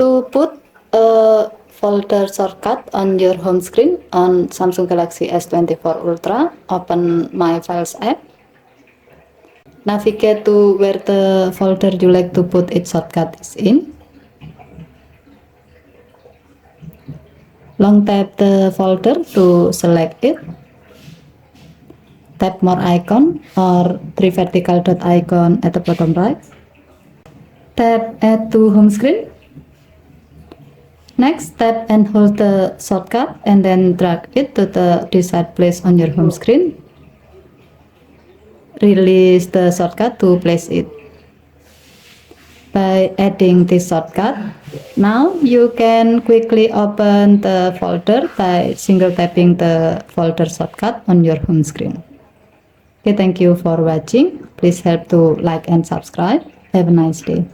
To put a folder shortcut on your home screen on Samsung Galaxy S24 Ultra, open My Files app. Navigate to where the folder you like to put its shortcut is in. Long tap the folder to select it. Tap more icon or 3 vertical dot icon at the bottom right. Tap add to home screen. Next, tap and hold the shortcut and then drag it to the desired place on your home screen. Release the shortcut to place it. By adding this shortcut, now you can quickly open the folder by single tapping the folder shortcut on your home screen. Okay, thank you for watching. Please help to like and subscribe. Have a nice day.